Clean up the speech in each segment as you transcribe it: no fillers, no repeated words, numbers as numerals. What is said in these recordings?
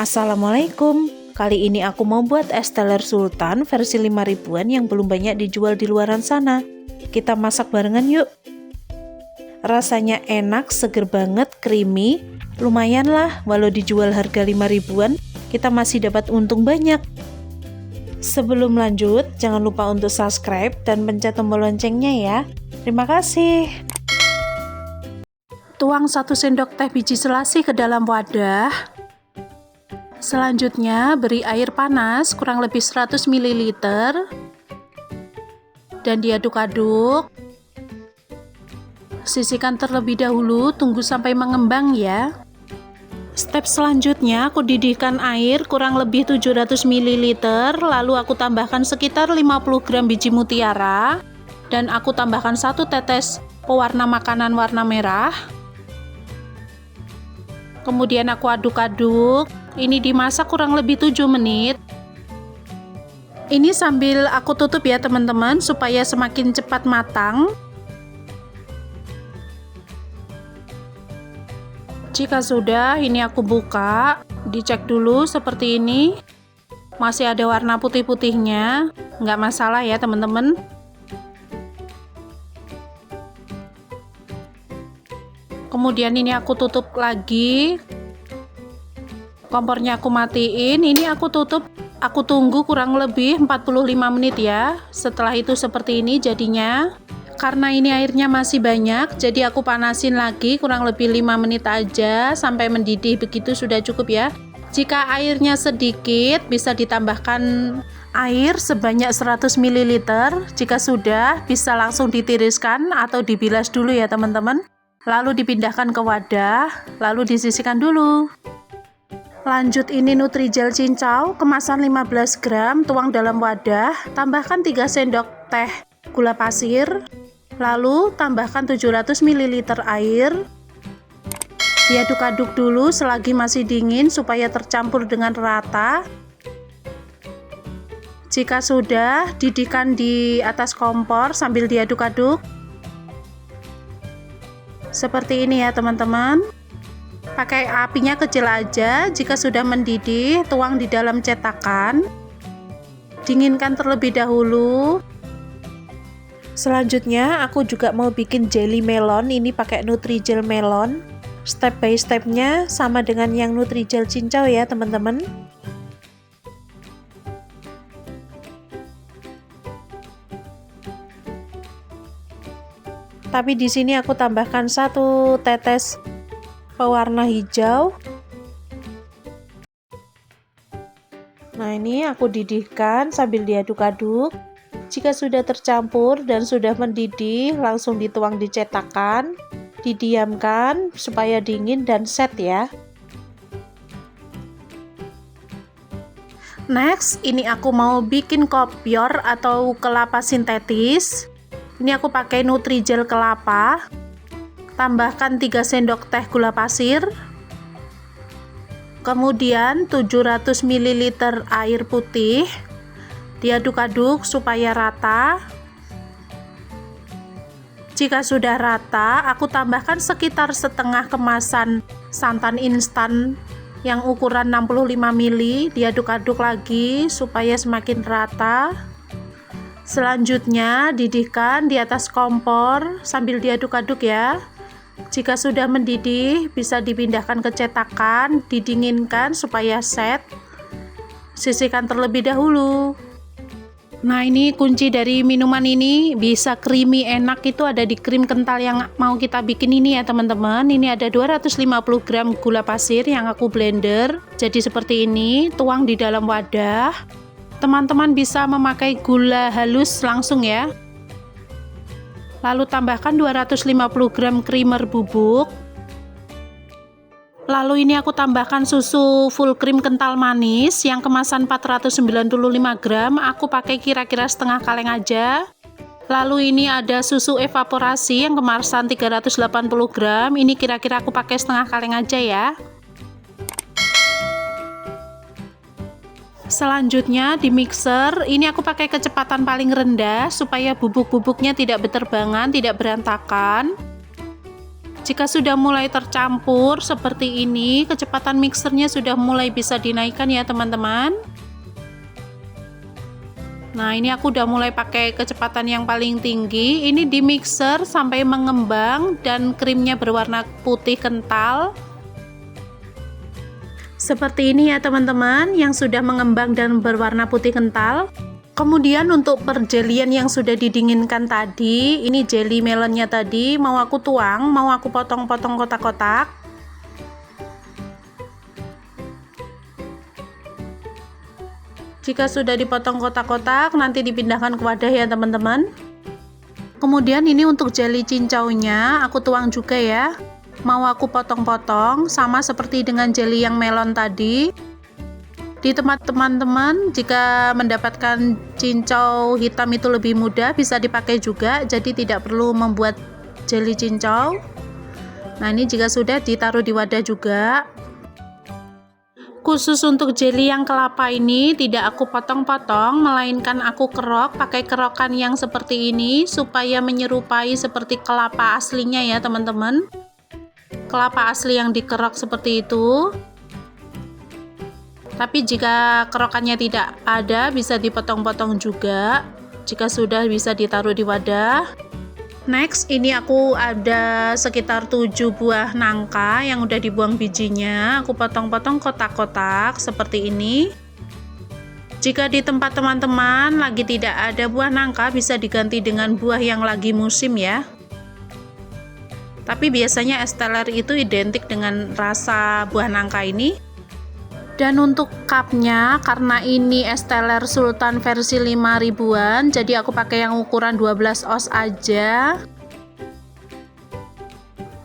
Assalamualaikum. Kali ini aku mau buat es teler sultan versi 5 ribuan yang belum banyak dijual di luaran sana. Kita masak barengan yuk. Rasanya enak, seger banget, creamy. Lumayan lah, walau dijual harga 5 ribuan, kita masih dapat untung banyak. Sebelum lanjut, jangan lupa untuk subscribe dan pencet tombol loncengnya ya. Terima kasih. Tuang 1 sendok teh biji selasih ke dalam wadah. Selanjutnya, beri air panas kurang lebih 100 ml dan diaduk-aduk. Sisihkan terlebih dahulu, tunggu sampai mengembang ya. Step selanjutnya, aku didihkan air kurang lebih 700 ml, lalu aku tambahkan sekitar 50 gram biji mutiara dan aku tambahkan 1 tetes pewarna makanan warna merah. Kemudian aku aduk-aduk. Ini dimasak kurang lebih 7 menit. Ini sambil aku tutup ya teman-teman, supaya semakin cepat matang. Jika sudah, ini aku buka, dicek dulu seperti ini. Masih ada warna putih-putihnya, nggak masalah ya teman-teman. Kemudian ini aku tutup lagi. Kompornya aku matiin, ini aku tutup, aku tunggu kurang lebih 45 menit ya. Setelah itu seperti ini jadinya. Karena ini airnya masih banyak, jadi aku panasin lagi kurang lebih 5 menit aja sampai mendidih, begitu sudah cukup ya. Jika airnya sedikit, bisa ditambahkan air sebanyak 100 ml. Jika sudah, bisa langsung ditiriskan atau dibilas dulu ya teman-teman. Lalu dipindahkan ke wadah, lalu disisihkan dulu. Lanjut, ini Nutrijel cincau kemasan 15 gram, tuang dalam wadah, tambahkan 3 sendok teh gula pasir, lalu tambahkan 700 ml air. Diaduk-aduk dulu selagi masih dingin supaya tercampur dengan rata. Jika sudah, didihkan di atas kompor sambil diaduk-aduk. Seperti ini ya teman-teman. Pakai apinya kecil aja. Jika sudah mendidih, tuang di dalam cetakan. Dinginkan terlebih dahulu. Selanjutnya, aku juga mau bikin jelly melon. Ini pakai Nutrijel melon. Step by stepnya sama dengan yang Nutrijel cincau ya teman-teman. Tapi di sini aku tambahkan 1 tetes pewarna hijau. Nah, ini aku didihkan sambil diaduk-aduk. Jika sudah tercampur dan sudah mendidih, langsung dituang di cetakan, didiamkan supaya dingin dan set ya. Next, ini aku mau bikin kopior atau kelapa sintetis. Ini aku pakai Nutrijel kelapa. Tambahkan 3 sendok teh gula pasir, kemudian 700 ml air putih, diaduk-aduk supaya rata. Jika sudah rata, aku tambahkan sekitar setengah kemasan santan instan yang ukuran 65 ml, diaduk-aduk lagi supaya semakin rata. Selanjutnya didihkan di atas kompor sambil diaduk-aduk ya. Jika sudah mendidih, bisa dipindahkan ke cetakan, didinginkan supaya set. Sisihkan terlebih dahulu. Nah, ini kunci dari minuman ini bisa creamy enak itu ada di krim kental yang mau kita bikin ini ya teman-teman. Ini ada 250 gram gula pasir yang aku blender. Jadi seperti ini, tuang di dalam wadah. Teman-teman bisa memakai gula halus langsung ya. Lalu tambahkan 250 gram creamer bubuk. Lalu ini aku tambahkan susu full cream kental manis yang kemasan 495 gram. Aku pakai kira-kira setengah kaleng aja. Lalu ini ada susu evaporasi yang kemasan 380 gram. Ini kira-kira aku pakai setengah kaleng aja ya. Selanjutnya di mixer, ini aku pakai kecepatan paling rendah supaya bubuk-bubuknya tidak berterbangan, tidak berantakan. Jika sudah mulai tercampur seperti ini, kecepatan mixernya sudah mulai bisa dinaikkan ya teman-teman. Nah, ini aku udah mulai pakai kecepatan yang paling tinggi. Ini di mixer sampai mengembang dan krimnya berwarna putih kental. Seperti ini ya teman-teman, yang sudah mengembang dan berwarna putih kental. Kemudian untuk perjelian yang sudah didinginkan tadi, ini jelly melonnya tadi mau aku tuang, mau aku potong-potong kotak-kotak. Jika sudah dipotong kotak-kotak, nanti dipindahkan ke wadah ya teman-teman. Kemudian ini untuk jelly cincaunya, aku tuang juga ya. Mau aku potong-potong, sama seperti dengan jelly yang melon tadi. Di tempat teman-teman, jika mendapatkan cincau hitam itu lebih mudah, bisa dipakai juga, jadi tidak perlu membuat jelly cincau. Nah, ini jika sudah ditaruh di wadah juga. Khusus untuk jelly yang kelapa ini tidak aku potong-potong, melainkan aku kerok pakai kerokan yang seperti ini supaya menyerupai seperti kelapa aslinya ya teman-teman. Kelapa asli yang dikerok seperti itu. Tapi jika kerokannya tidak ada, bisa dipotong-potong juga. Jika sudah, bisa ditaruh di wadah. Next, ini aku ada sekitar 7 buah nangka yang udah dibuang bijinya. Aku potong-potong kotak-kotak seperti ini. Jika di tempat teman-teman lagi tidak ada buah nangka, bisa diganti dengan buah yang lagi musim ya. Tapi biasanya es teler itu identik dengan rasa buah nangka ini. Dan untuk cupnya, karena ini es teler Sultan versi 5000-an, jadi aku pakai yang ukuran 12 oz aja.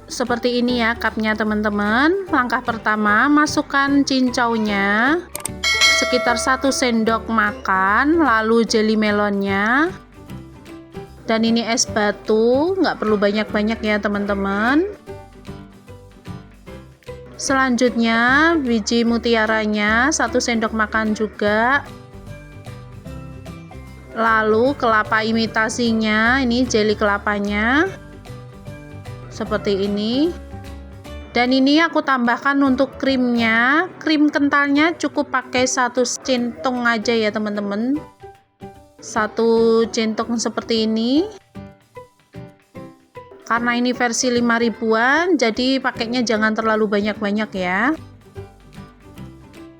Seperti ini ya cupnya teman-teman. Langkah pertama, masukkan cincaunya sekitar 1 sendok makan, lalu jelly melonnya. Dan ini es batu, nggak perlu banyak-banyak ya teman-teman. Selanjutnya biji mutiaranya 1 sendok makan juga. Lalu kelapa imitasinya, ini jelly kelapanya seperti ini. Dan ini aku tambahkan untuk krimnya. Krim kentalnya cukup pakai 1 centong aja ya teman-teman. 1 centong seperti ini. Karena ini versi 5000-an, jadi pakainya jangan terlalu banyak-banyak ya.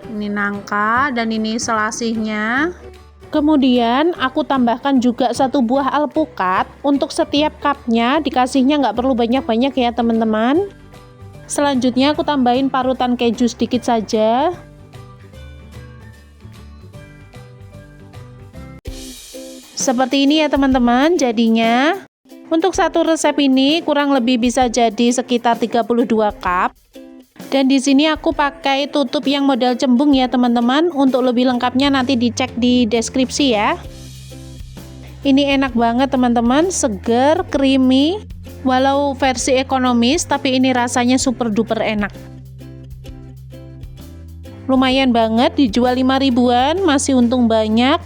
Ini nangka dan ini selasihnya. Kemudian aku tambahkan juga 1 buah alpukat. Untuk setiap cupnya dikasihnya nggak perlu banyak-banyak ya teman-teman. Selanjutnya aku tambahin parutan keju sedikit saja. Seperti ini ya teman-teman jadinya. Untuk satu resep ini kurang lebih bisa jadi sekitar 32 cup. Dan di sini aku pakai tutup yang model cembung ya teman-teman. Untuk lebih lengkapnya nanti dicek di deskripsi ya. Ini enak banget teman-teman, seger, creamy. Walau versi ekonomis, tapi ini rasanya super duper enak. Lumayan banget, dijual 5000-an, masih untung banyak.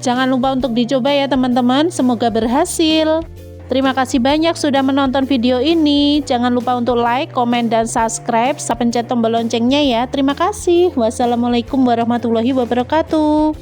Jangan lupa untuk dicoba ya teman-teman, semoga berhasil. Terima kasih banyak sudah menonton video ini. Jangan lupa untuk like, komen, dan subscribe. Pencet tombol loncengnya ya. Terima kasih. Wassalamualaikum warahmatullahi wabarakatuh.